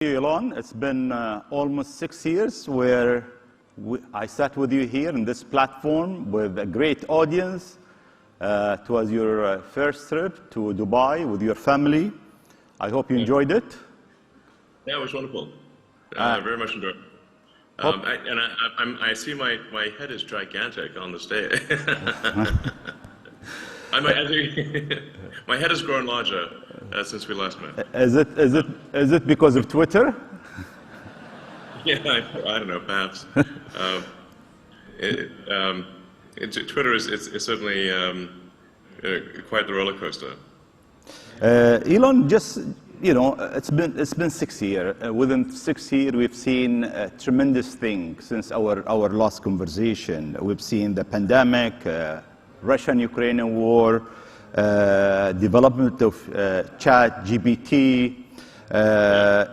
Elon, it's been almost 6 years where I sat with you here in this platform with a great audience. It was your first trip to Dubai with your family. I hope you enjoyed it. Yeah, it was wonderful. Very much enjoyed it. I see my head is gigantic on the stage. My head has grown larger since we last met. Is it because of Twitter? Yeah, I don't know, perhaps. Twitter is certainly quite the roller coaster. Elon, just it's been 6 years. Within 6 years, we've seen a tremendous thing since our last conversation. We've seen the pandemic, Russian-Ukrainian war, development of ChatGPT.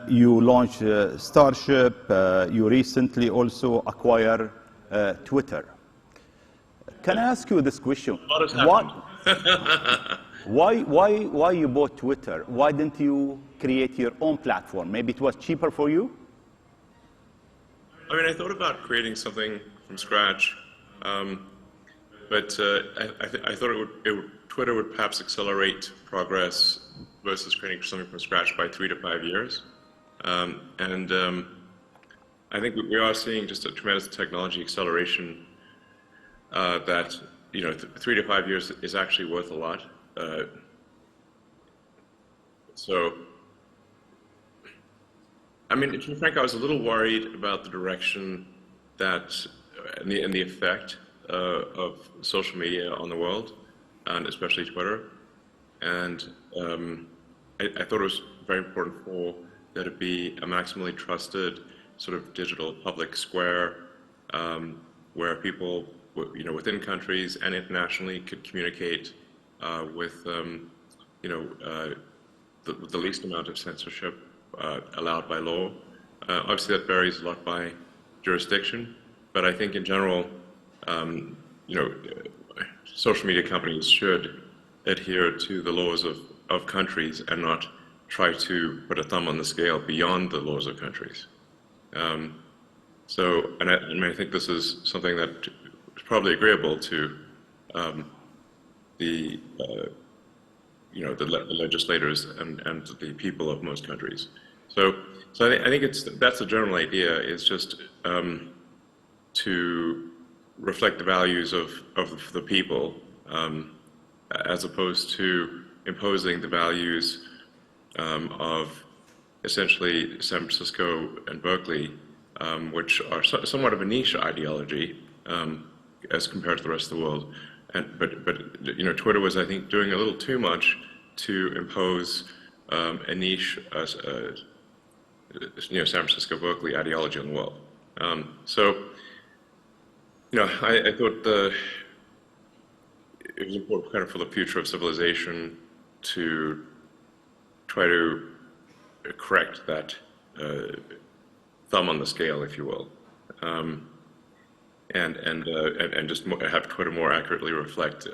You launched Starship. You recently also acquired Twitter. Can I ask you this question? A lot has happened. Why you bought Twitter? Why didn't you create your own platform? Maybe it was cheaper for you? I mean, I thought about creating something from scratch, but I thought Twitter would perhaps accelerate progress versus creating something from scratch by 3 to 5 years. I think we are seeing just a tremendous technology acceleration that 3 to 5 years is actually worth a lot. So, I mean, to be frank, I was a little worried about the direction that and the effect of social media on the world, and especially Twitter. And I thought it was very important for there to be a maximally trusted sort of digital public square where people, within countries and internationally could communicate with, the least amount of censorship allowed by law. Obviously, that varies a lot by jurisdiction, but I think in general, social media companies should adhere to the laws of countries and not try to put a thumb on the scale beyond the laws of countries. I think this is something that is probably agreeable to the legislators and the people of most countries. So I think that's the general idea, is just to reflect the values of the people, as opposed to imposing the values of essentially San Francisco and Berkeley, which are somewhat of a niche ideology as compared to the rest of the world. But Twitter was, I think, doing a little too much to impose a niche San Francisco Berkeley ideology on the world. I thought it was important kind of for the future of civilization to try to correct that thumb on the scale, if you will, and just have Twitter more accurately reflect,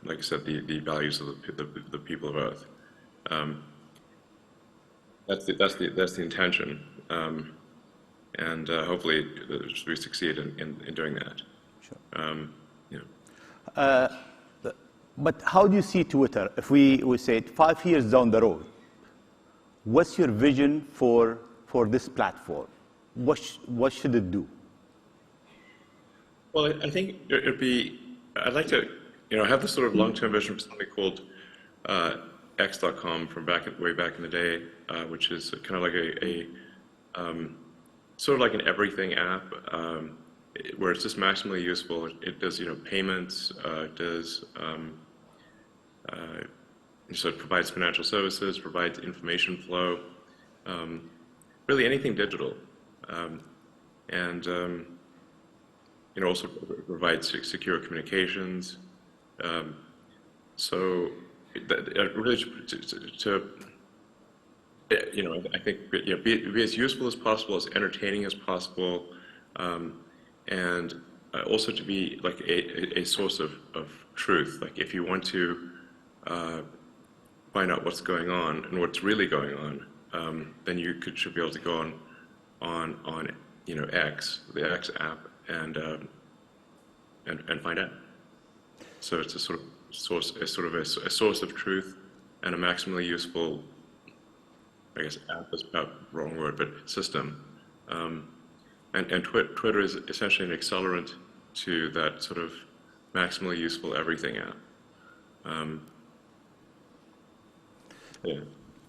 like I said, the values of the people of Earth. That's the intention, and hopefully we succeed in doing that. Sure. But how do you see Twitter? If we say 5 years down the road, what's your vision for this platform? What should it do? Well, I think I'd like to, have this sort of long-term vision for something called X.com from way back in the day, which is kind of like a sort of like an everything app, where it's just maximally useful. It does, payments, it does, so it provides financial services, provides information flow, really anything digital, and also provides secure communications. So really I think be as useful as possible, as entertaining as possible, and also to be like a source of truth. Like if you want to find out what's going on and what's really going on, then you should be able to go on X, the X app, and find out. So it's a sort of a source of truth and a maximally useful, I guess app is about the wrong word, but system. And Twitter is essentially an accelerant to that sort of maximally useful everything app. Yeah.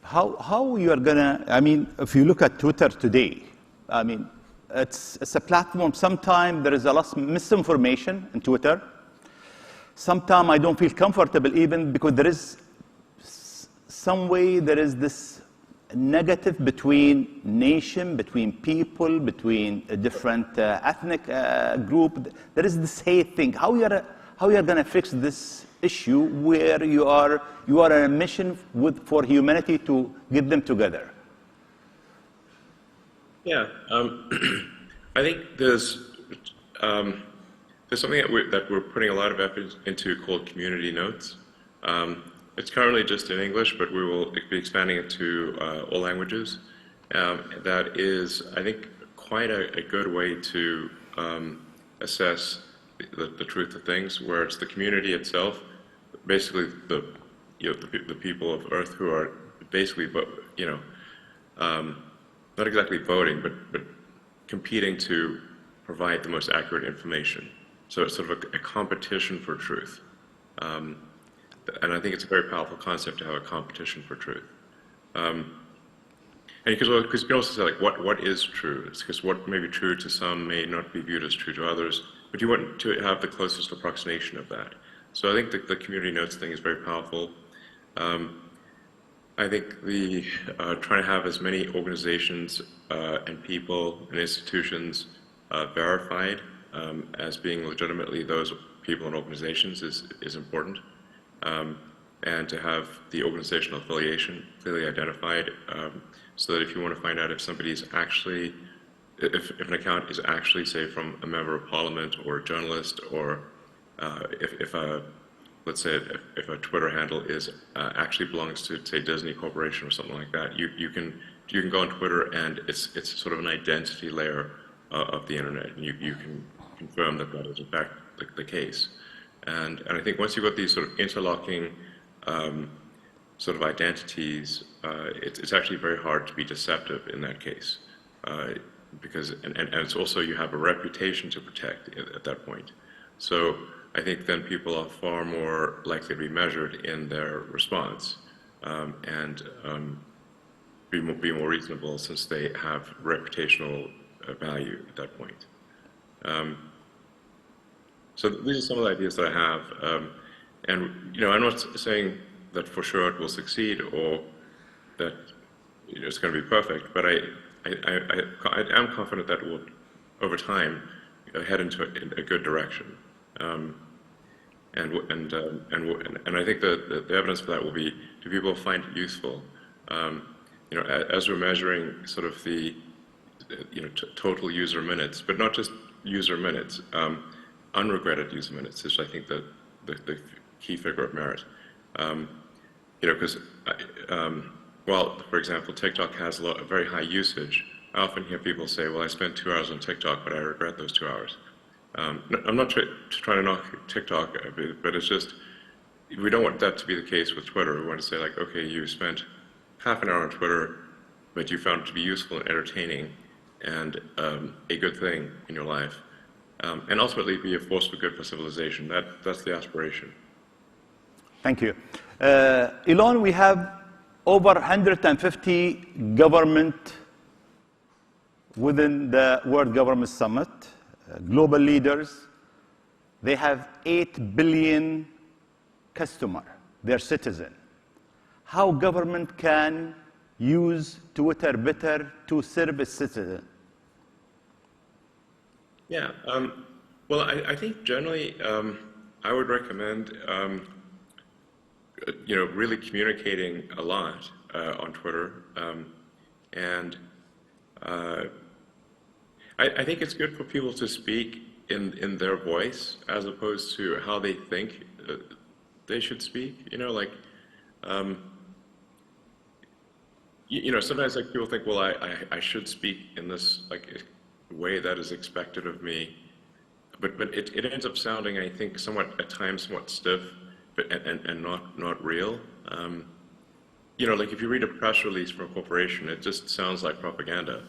How you are gonna? I mean, if you look at Twitter today, I mean, it's a platform. Sometimes there is a lot of misinformation in Twitter. Sometimes I don't feel comfortable even because there is some way there is this negative between nation, between people, between a different ethnic group. There is this hate thing. How you are going to fix this issue where you are on a mission for humanity to get them together? Yeah, I think there's something that we're putting a lot of effort into called community notes. It's currently just in English, but we will be expanding it to all languages. That is, I think, quite a good way to assess the truth of things, where it's the community itself, basically the people of Earth who are basically, not exactly voting, but competing to provide the most accurate information. So it's sort of a competition for truth. And I think it's a very powerful concept to have a competition for truth. And because you can also say, like, what is true? It's because what may be true to some may not be viewed as true to others, but you want to have the closest approximation of that. So I think the community notes thing is very powerful. I think trying to have as many organizations and people and institutions verified as being legitimately those people and organizations is important. And to have the organizational affiliation clearly identified, so that if you want to find out if somebody's actually, if an account is actually, say, from a member of parliament or a journalist, or let's say if a Twitter handle is actually belongs to, say, Disney Corporation or something like that, you can go on Twitter and it's sort of an identity layer of the internet, and you can confirm that is in fact the case. And I think once you've got these sort of interlocking sort of identities, it's actually very hard to be deceptive in that case, because and it's also, you have a reputation to protect at that point. So I think then people are far more likely to be measured in their response, and be more reasonable, since they have reputational value at that point. So these are some of the ideas that I have, and I'm not saying that for sure it will succeed or that it's going to be perfect, but I am confident that it will, over time, head into a good direction. And I think the evidence for that will be, do people find it useful? As we're measuring sort of the total user minutes, but not just user minutes, unregretted user minutes is, I think, the key figure of merit. Because while, for example, TikTok has a very high usage, I often hear people say, well, I spent 2 hours on TikTok, but I regret those 2 hours. I'm not trying to knock TikTok, but it's just, we don't want that to be the case with Twitter. We want to say, like, okay, you spent half an hour on Twitter, but you found it to be useful and entertaining and a good thing in your life. And ultimately be a force for good for civilization. That's the aspiration. Thank you. Elon, we have over 150 government within the World Government Summit, global leaders. They have 8 billion customers, their citizens. How government can use Twitter better to serve its citizens? Yeah, well, I think generally I would recommend really communicating a lot on Twitter, and I think it's good for people to speak in their voice as opposed to how they think they should speak. you know, sometimes like people think, well, I should speak in this like way that is expected of me, but it ends up sounding, I think, somewhat at times somewhat stiff, but and not real. You know, like if you read a press release from a corporation, it just sounds like propaganda.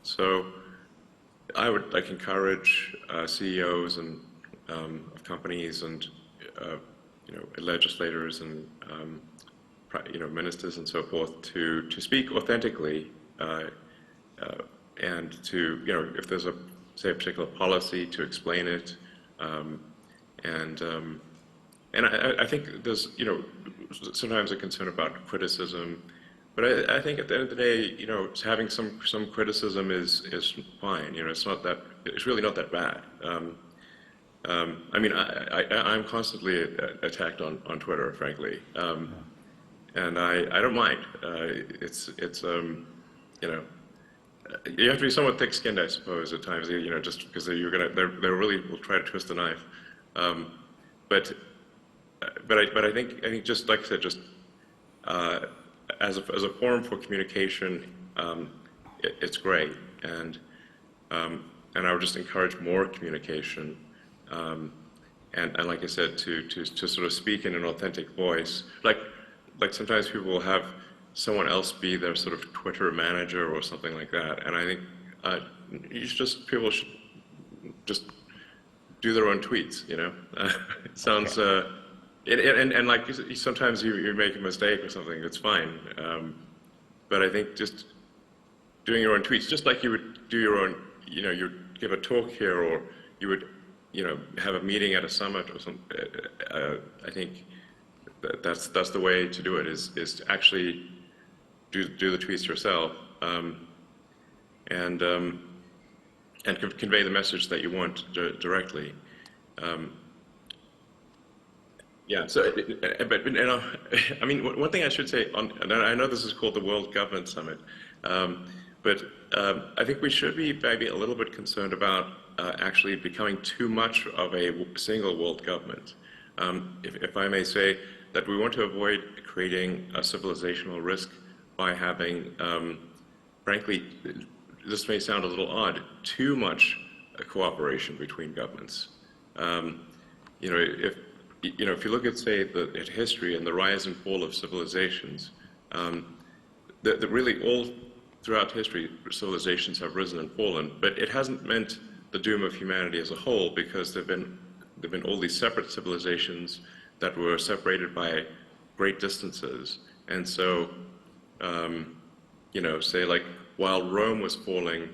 So I would like encourage CEOs and of companies and you know, legislators and you know, ministers and so forth to speak authentically and to, you know, if there's a, say, a particular policy, to explain it. And I think there's, you know, sometimes a concern about criticism, but I think at the end of the day, you know, having some criticism is fine. You know, it's really not that bad. I mean, I'm constantly attacked on Twitter, frankly, and I don't mind. It's you know, you have to be somewhat thick-skinned, I suppose, at times. You know, just because they really will try to twist the knife. But I think just like I said, just as a forum for communication, it's great, and I would just encourage more communication. And like I said, to sort of speak in an authentic voice, like sometimes people will have someone else be their sort of Twitter manager or something like that, and I think people should just do their own tweets. You know, it sounds and like sometimes you make a mistake or something, it's fine, but I think just doing your own tweets, just like you would do your own, you know, you give a talk here, or you would, you know, have a meeting at a summit or something. I think that's the way to do it, is to actually do the tweets yourself, and convey the message that you want directly. Yeah. So, but you know, I mean, one thing I should say, and I know this is called the World Government Summit, but I think we should be maybe a little bit concerned about actually becoming too much of a single world government. If I may say, that we want to avoid creating a civilizational risk by having, frankly, this may sound a little odd, too much cooperation between governments. You know, if you look at, say, at history and the rise and fall of civilizations, that really all throughout history, civilizations have risen and fallen, but it hasn't meant the doom of humanity as a whole, because there've been all these separate civilizations that were separated by great distances. And so, you know, say like while Rome was falling,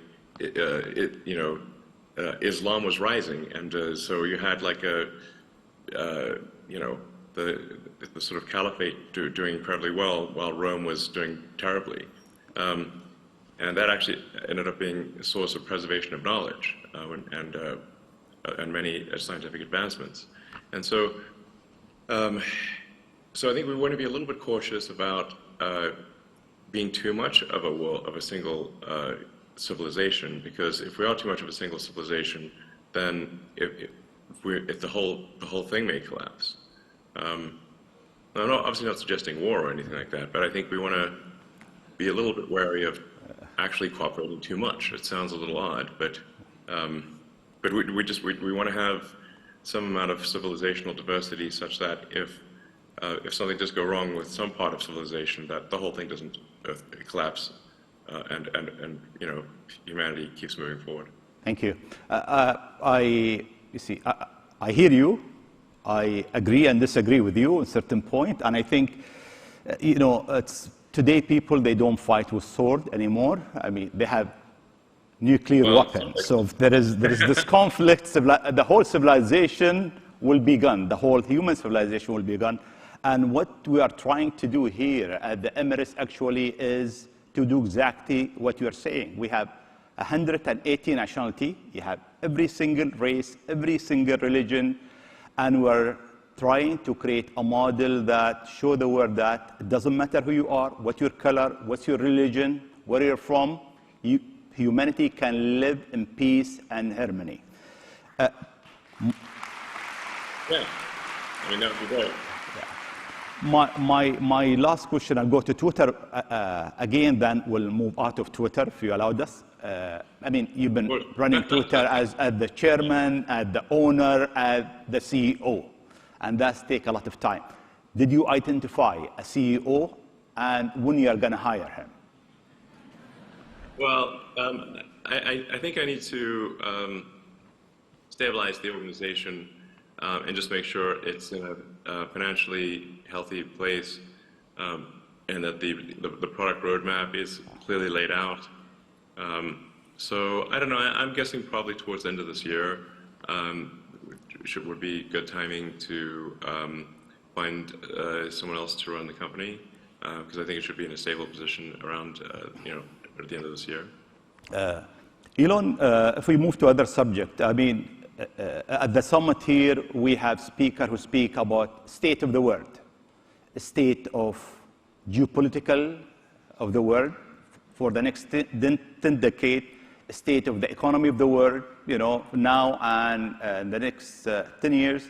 Islam was rising, and so you had like a, you know, the sort of caliphate doing incredibly well while Rome was doing terribly. And that actually ended up being a source of preservation of knowledge and many scientific advancements. And so, so I think we want to be a little bit cautious about being too much of a single civilization, because if we are too much of a single civilization, then if the whole thing may collapse. I'm obviously not suggesting war or anything like that, but I think we want to be a little bit wary of actually cooperating too much. It sounds a little odd, but we want to have some amount of civilizational diversity, such that if something does go wrong with some part of civilization, that the whole thing doesn't collapse, and you know, humanity keeps moving forward. Thank you. I hear you. I agree and disagree with you at a certain point, and I think, you know, today people, they don't fight with sword anymore. I mean, they have nuclear weapons. So if there is this conflict, the whole civilization will be gone. The whole human civilization will be gone. And what we are trying to do here at the Emirates actually is to do exactly what you are saying. We have 180 nationalities. You have every single race, every single religion, and we're trying to create a model that show the world that it doesn't matter who you are, what your color, what's your religion, where you're from, humanity can live in peace and harmony. Yeah, I mean, that would be great. My last question, I'll go to Twitter again, then we'll move out of Twitter if you allowed us. I mean, you've been running Twitter as the chairman, as the owner, as the CEO, and that's take a lot of time. Did you identify a CEO and when you are going to hire him? Well, I think I need to stabilize the organization and just make sure it's in a financially healthy place, and that the product roadmap is clearly laid out. So I don't know. I'm guessing probably towards the end of this year would be good timing to find someone else to run the company, because I think it should be in a stable position around at the end of this year. Elon, if we move to other subject, I mean, at the summit here, we have speakers who speak about state of the world, state of geopolitical of the world for the next 10 decades, state of the economy of the world, now and the next 10 years.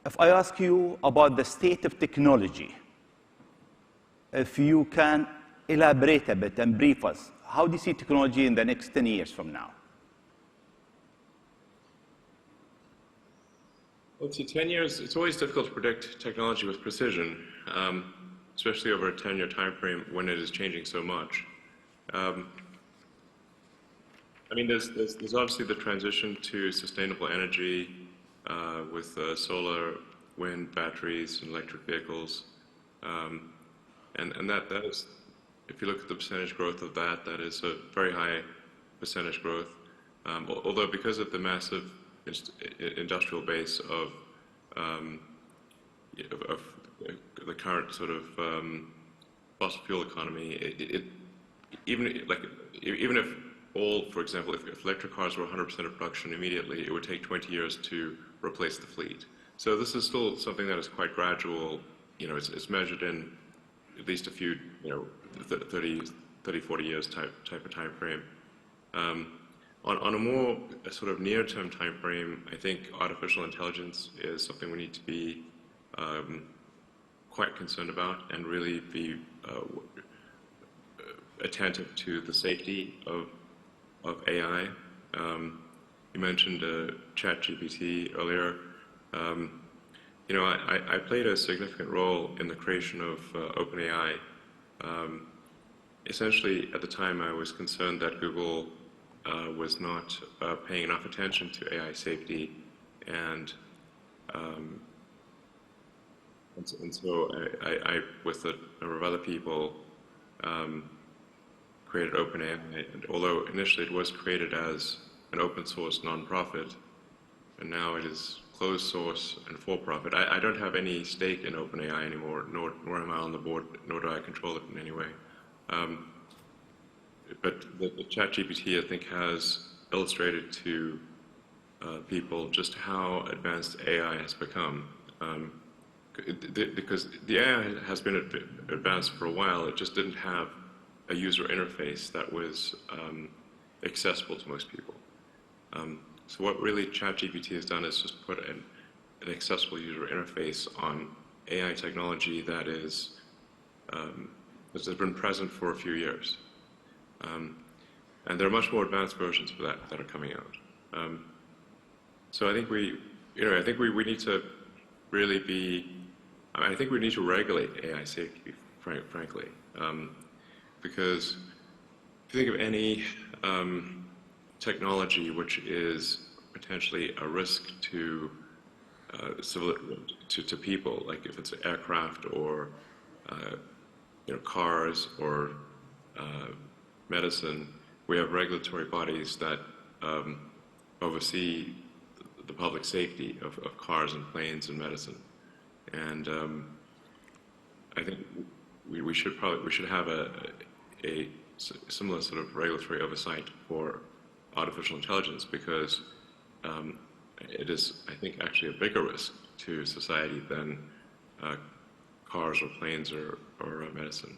If I ask you about the state of technology, if you can elaborate a bit and brief us, how do you see technology in the next 10 years from now? Well, 10 years, it's always difficult to predict technology with precision, especially over a 10-year time frame when it is changing so much. I mean, there's obviously the transition to sustainable energy with solar, wind, batteries, and electric vehicles. And that is, if you look at the percentage growth of that is a very high percentage growth. Although because of the massive industrial base of the current sort of fossil fuel economy, even if all, for example, if electric cars were 100% of production immediately, it would take 20 years to replace the fleet. So this is still something that is quite gradual. It's measured in at least a few, 30, 40 years type of time frame. On a more sort of near-term time frame, I think artificial intelligence is something we need to be quite concerned about and really be attentive to the safety of AI. You mentioned ChatGPT earlier. I played a significant role in the creation of OpenAI. Essentially, at the time, I was concerned that Google was not paying enough attention to AI safety, and so I, with a number of other people, created OpenAI. And although initially it was created as an open source nonprofit, and now it is closed source and for profit. I don't have any stake in OpenAI anymore, nor am I on the board, nor do I control it in any way. But the ChatGPT, I think, has illustrated to people just how advanced AI has become. Because the AI has been advanced for a while, it just didn't have a user interface that was accessible to most people. So what really ChatGPT has done is just put an accessible user interface on AI technology that has been present for a few years. And there are much more advanced versions of that are coming out. So I think we need to really be, I think we need to regulate AI safety, frankly. Because if you think of any technology which is potentially a risk to people, like if it's aircraft or cars or medicine, we have regulatory bodies that oversee the public safety of cars and planes and medicine. And I think we should have a similar sort of regulatory oversight for artificial intelligence, because it is, I think, actually a bigger risk to society than cars or planes or medicine.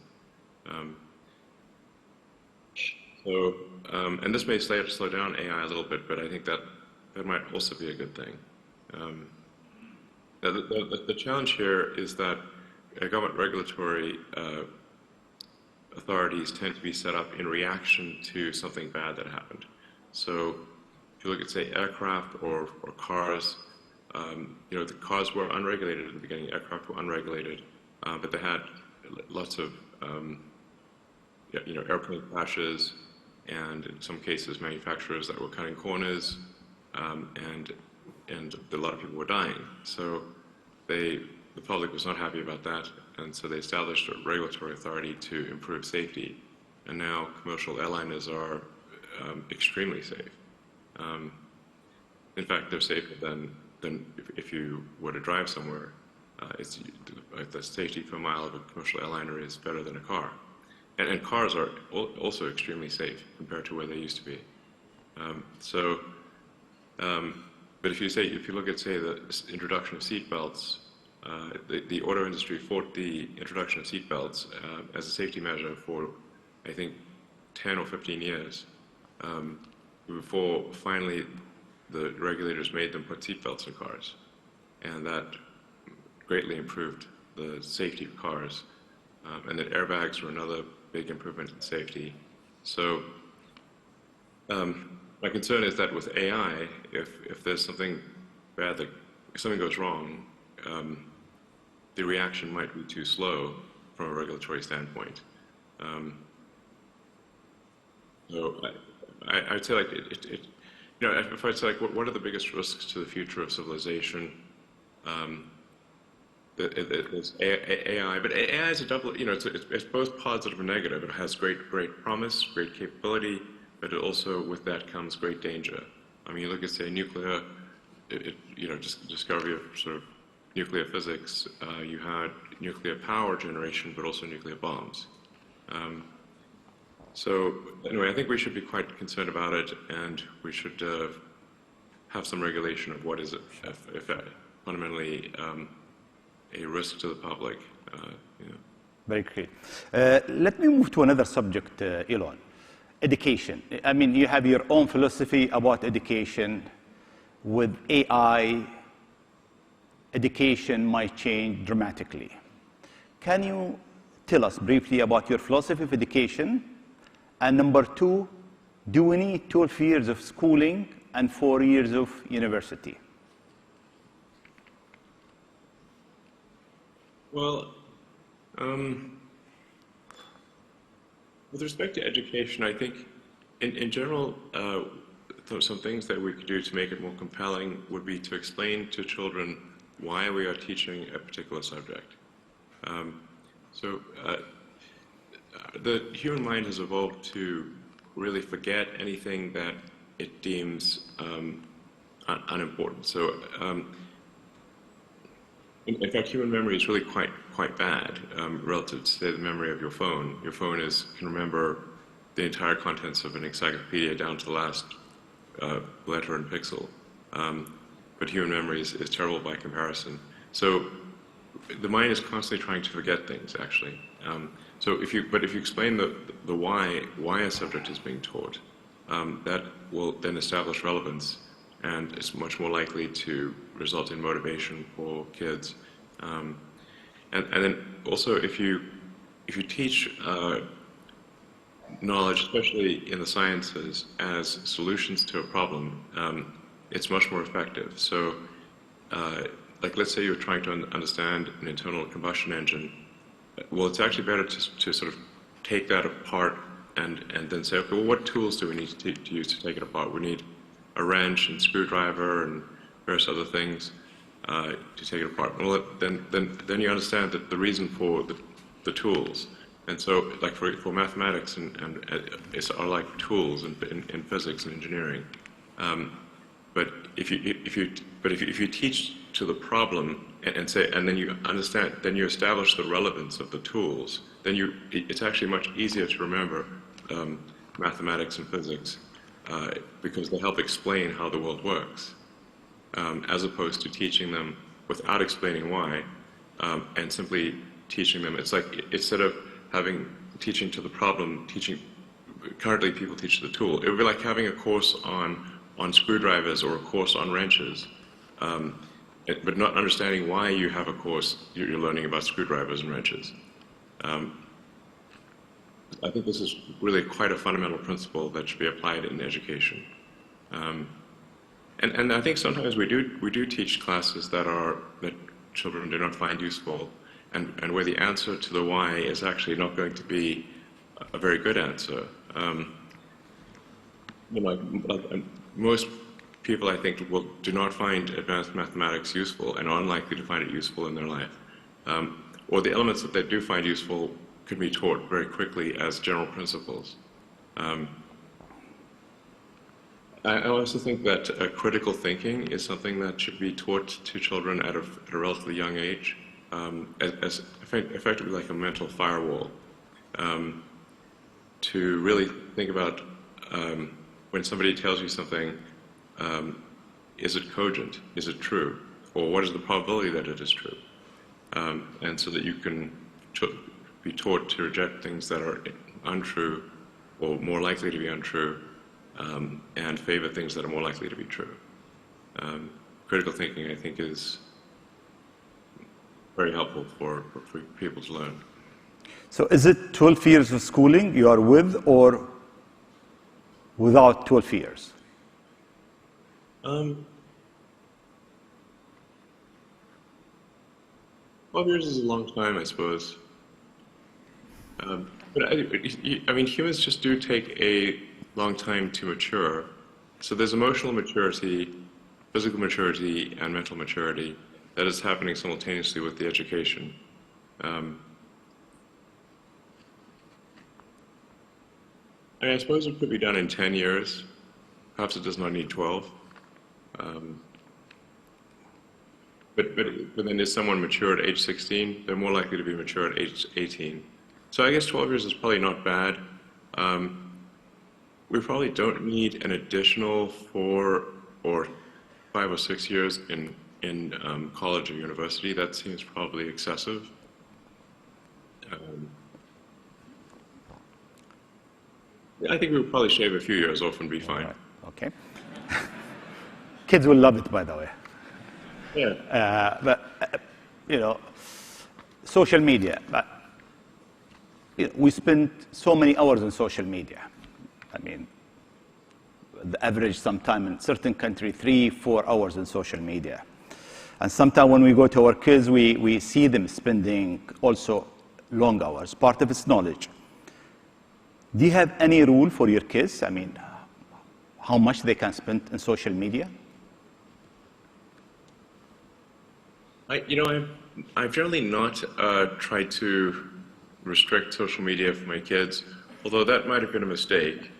And this may slow down AI a little bit, but I think that might also be a good thing. The challenge here is that government regulatory authorities tend to be set up in reaction to something bad that happened. So if you look at, say, aircraft or cars, you know, the cars were unregulated at the beginning, aircraft were unregulated, but they had lots of, you know, airplane crashes, and in some cases manufacturers that were cutting corners, and a lot of people were dying. So the public was not happy about that, and so they established a regulatory authority to improve safety. And now commercial airliners are extremely safe. In fact, they're safer than if you were to drive somewhere. The safety per mile of a commercial airliner is better than a car. And cars are also extremely safe compared to where they used to be. But if you look at, say, the introduction of seatbelts, the auto industry fought the introduction of seatbelts as a safety measure for, I think, 10 or 15 years, before finally the regulators made them put seatbelts in cars. And that greatly improved the safety of cars. And that airbags were another big improvement in safety. So my concern is that with AI, if there's something bad, if something goes wrong, the reaction might be too slow from a regulatory standpoint. So I'd say, like, you know, if I'd say, like, what are the biggest risks to the future of civilization? There's AI, but AI is a double, you know, it's both positive and negative. It has great promise, great capability, but it also, with that comes great danger. I mean, you look at, say, nuclear, you know, just discovery of sort of nuclear physics. You had nuclear power generation, but also nuclear bombs. So anyway, I think we should be quite concerned about it, and we should have some regulation of what is, if fundamentally, a risk to the public. You know. Very great. Let me move to another subject, Elon. Education. I mean, you have your own philosophy about education. With AI, education might change dramatically. Can you tell us briefly about your philosophy of education? And number two, do we need 12 years of schooling and 4 years of university? Well, with respect to education, I think in general, some things that we could do to make it more compelling would be to explain to children why we are teaching a particular subject. The human mind has evolved to really forget anything that it deems unimportant. So, in fact, human memory is really quite bad relative to, say, the memory of your phone. Your phone can remember the entire contents of an encyclopedia down to the last letter and pixel. But human memory is terrible by comparison. So the mind is constantly trying to forget things, actually. So if you explain the why a subject is being taught, that will then establish relevance, and it's much more likely to result in motivation for kids. And then also, if you teach knowledge, especially in the sciences, as solutions to a problem, it's much more effective. So, like, let's say you're trying to understand an internal combustion engine. Well, it's actually better to sort of take that apart and then say, okay, well, what tools do we need to use to take it apart? We need a wrench and screwdriver and various other things to take it apart. Well, then you understand that the reason for the tools. And so, like, for mathematics and are like tools in physics and engineering. But if you teach to the problem and then you understand, then you establish the relevance of the tools, then it's actually much easier to remember mathematics and physics because they help explain how the world works, as opposed to teaching them without explaining why and simply teaching them. It's like, instead of teaching to the problem, currently people teach the tool. It would be like having a course on screwdrivers or a course on wrenches. but not understanding why you have a course you're learning about screwdrivers and wrenches. I think this is really quite a fundamental principle that should be applied in education. And I think sometimes we do teach classes that children do not find useful, and where the answer to the why is actually not going to be a very good answer. Most people, I think, do not find advanced mathematics useful and are unlikely to find it useful in their life. Or the elements that they do find useful can be taught very quickly as general principles. I also think that critical thinking is something that should be taught to children at a relatively young age, as effectively like a mental firewall, to really think about when somebody tells you something, is it cogent, is it true, or what is the probability that it is true? And so that you can be taught to reject things that are untrue or more likely to be untrue, and favor things that are more likely to be true. Critical thinking, I think, is very helpful for people to learn. So is it 12 years of schooling you are with, or without 12 years? 12 years is a long time, I suppose. But I mean, humans just do take a long time to mature. So there's emotional maturity, physical maturity, and mental maturity that is happening simultaneously with the education. I mean, I suppose it could be done in 10 years. Perhaps it does not need 12. But then is someone mature at age 16? They're more likely to be mature at age 18. So I guess 12 years is probably not bad. We probably don't need an additional 4 or 5 or 6 years in college or university. That seems probably excessive. I think we would probably shave a few years off and be fine. Right. Okay. Kids will love it, by the way. Yeah. But social media. But we spend so many hours on social media. I mean, the average sometime in certain country, 3-4 hours on social media. And sometimes when we go to our kids, we see them spending also long hours. Part of it's knowledge. Do you have any rule for your kids? I mean, how much they can spend on social media? I've generally not tried to restrict social media for my kids, although that might have been a mistake.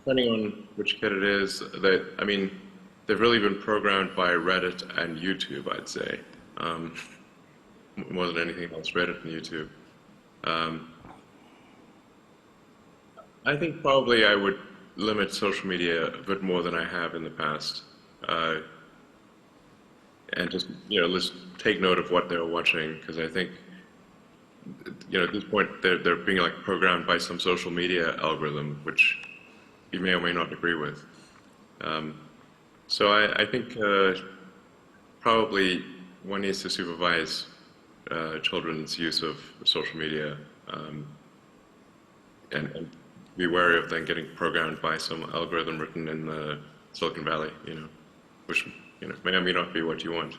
Depending on which kid it is, they've really been programmed by Reddit and YouTube, I'd say. More than anything else, Reddit and YouTube. I think probably I would limit social media a bit more than I have in the past. And just, let's take note of what they're watching, because I think, at this point, they're being like programmed by some social media algorithm, which you may or may not agree with. So I think probably one needs to supervise children's use of social media, and be wary of them getting programmed by some algorithm written in the Silicon Valley, which may or may not be what you want.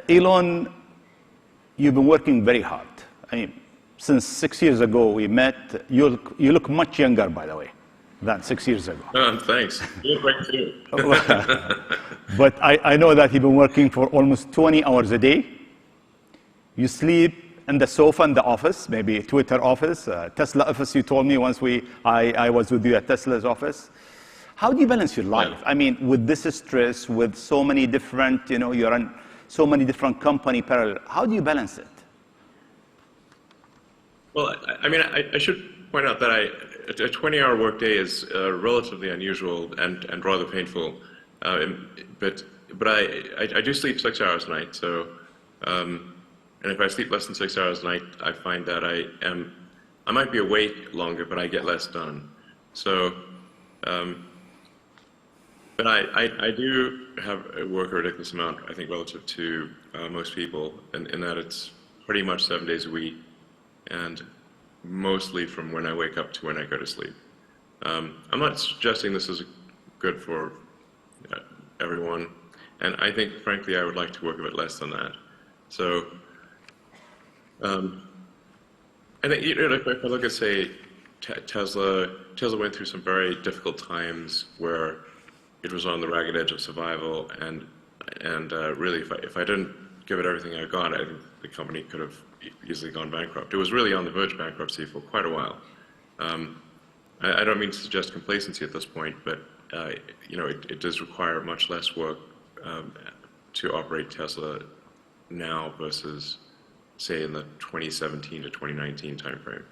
Elon, you've been working very hard. I mean, since 6 years ago we met, you look much younger, by the way, than 6 years ago. Thanks. You look great too. But I know that you've been working for almost 20 hours a day. You sleep in the sofa in the office, maybe a Twitter office, Tesla office. You told me once I was with you at Tesla's office. How do you balance your life? Yeah. I mean, with this stress, with so many different, you're in so many different company parallel. How do you balance it? Well, I should point out that a 20-hour workday is relatively unusual and rather painful. But I do sleep 6 hours a night. So, and if I sleep less than 6 hours a night, I find that I might be awake longer, but I get less done. So, But I do work a ridiculous amount, I think, relative to most people, in that it's pretty much 7 days a week, and mostly from when I wake up to when I go to sleep. I'm not suggesting this is good for everyone, and I think, frankly, I would like to work a bit less than that. So, and if I look at, say, Tesla went through some very difficult times where it was on the ragged edge of survival, and really, if I didn't give it everything I got, I think the company could have easily gone bankrupt. It was really on the verge of bankruptcy for quite a while. I don't mean to suggest complacency at this point, but it does require much less work to operate Tesla now versus, say, in the 2017 to 2019 timeframe.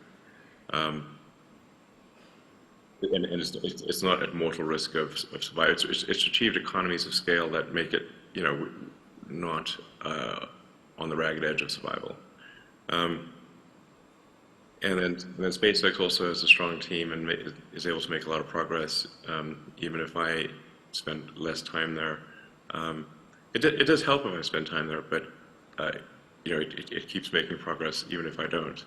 And it's not at mortal risk of survival. It's achieved economies of scale that make it, not on the ragged edge of survival. And then SpaceX also has a strong team and is able to make a lot of progress, even if I spend less time there. It does help if I spend time there, but it keeps making progress even if I don't.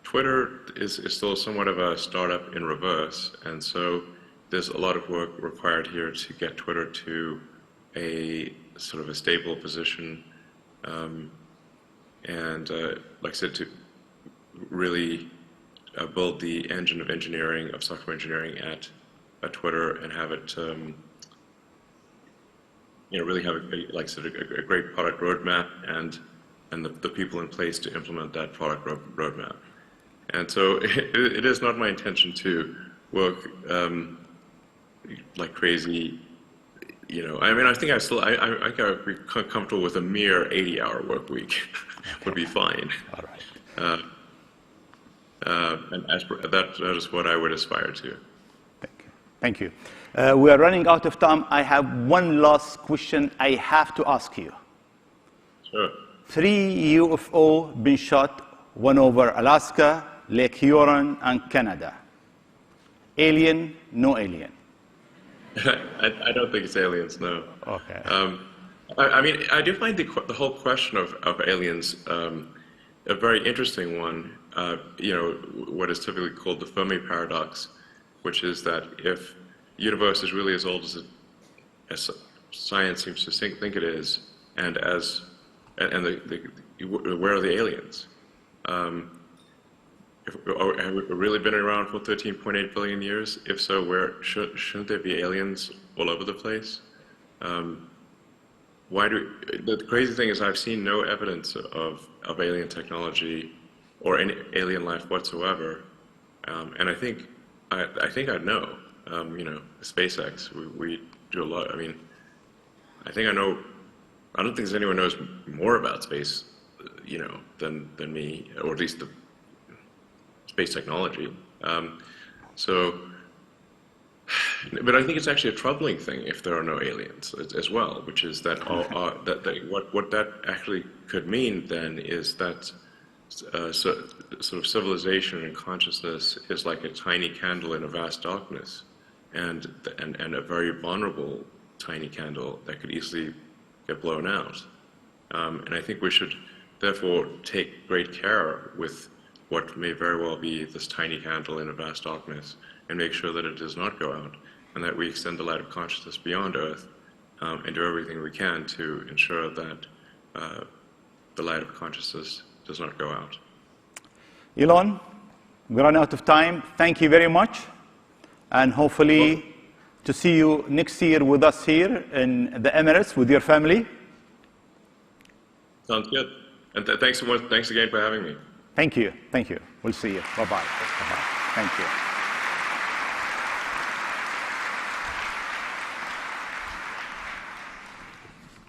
Twitter is still somewhat of a startup in reverse, and so there's a lot of work required here to get Twitter to a sort of a stable position, and like I said, to really build the engine of engineering, of software engineering at Twitter, and have it, really have, like I said, a great product roadmap and the people in place to implement that product roadmap. And so it is not my intention to work like crazy. I think I would be comfortable with a mere 80-hour work week. Would be fine. All right. And that is what I would aspire to. Thank you. We are running out of time. I have one last question I have to ask you. Sure. 3 UFO been shot, one over Alaska, Lake Huron, and Canada. Alien, no alien? I don't think it's aliens, no. Okay. I do find the whole question of aliens a very interesting one. What is typically called the Fermi paradox, which is that if the universe is really as old as science seems to think it is, and where are the aliens? Have we really been around for 13.8 billion years? If so, shouldn't there be aliens all over the place? The crazy thing is I've seen no evidence of alien technology or any alien life whatsoever, and I think I'd know. SpaceX, we do a lot. I think I know. I don't think anyone knows more about space, than me, or at least the space technology. But I think it's actually a troubling thing if there are no aliens as well, which is that what that actually could mean then is that sort of civilization and consciousness is like a tiny candle in a vast darkness, and a very vulnerable tiny candle that could easily get blown out. And I think we should therefore take great care with what may very well be this tiny candle in a vast darkness, and make sure that it does not go out, and that we extend the light of consciousness beyond Earth, and do everything we can to ensure that the light of consciousness does not go out. Elon, we run out of time. Thank you very much, and hopefully to see you next year with us here in the Emirates with your family. Sounds good. And thanks so much. Thanks again for having me. Thank you. Thank you. We'll see you. Bye-bye. Bye-bye. Thank you.